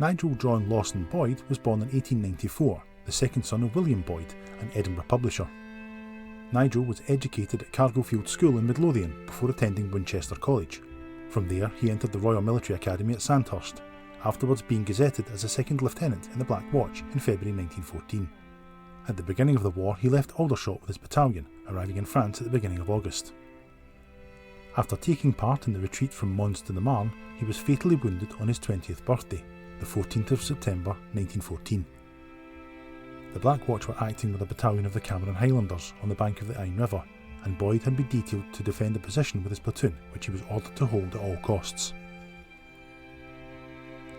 Nigel J L Boyd was born in 1894, the second son of William Boyd, an Edinburgh publisher. Nigel was educated at Cargofield School in Midlothian before attending Winchester College. From there he entered the Royal Military Academy at Sandhurst, afterwards being gazetted as a second lieutenant in the Black Watch in February 1914. At the beginning of the war he left Aldershot with his battalion, arriving in France at the beginning of August. After taking part in the retreat from Mons to the Marne, he was fatally wounded on his 20th birthday, the 14th of September 1914. The Black Watch were acting with a battalion of the Cameron Highlanders on the bank of the Ine River, and Boyd had been detailed to defend the position with his platoon, which he was ordered to hold at all costs.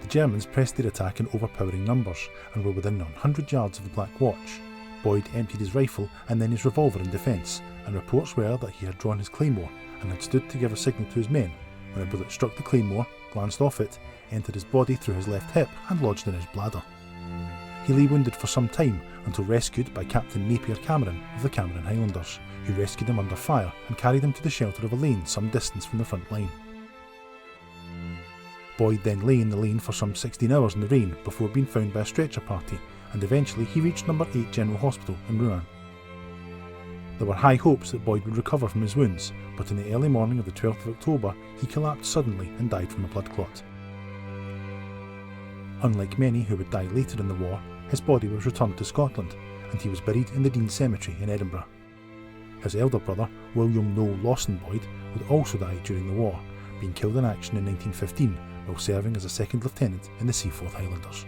The Germans pressed their attack in overpowering numbers and were within 100 yards of the Black Watch. Boyd emptied his rifle and then his revolver in defence, and reports were that he had drawn his claymore and had stood to give a signal to his men when a bullet struck the claymore, glanced off it, entered his body through his left hip and lodged in his bladder. He lay wounded for some time until rescued by Captain Napier Cameron of the Cameron Highlanders, who rescued him under fire and carried him to the shelter of a lane some distance from the front line. Boyd then lay in the lane for some 16 hours in the rain before being found by a stretcher party, and eventually he reached No. 8 General Hospital in Rouen. There were high hopes that Boyd would recover from his wounds, but in the early morning of the 12th of October he collapsed suddenly and died from a blood clot. Unlike many who would die later in the war, his body was returned to Scotland, and he was buried in the Dean Cemetery in Edinburgh. His elder brother, William Lawson Boyd, would also die during the war, being killed in action in 1915 while serving as a second lieutenant in the Seaforth Highlanders.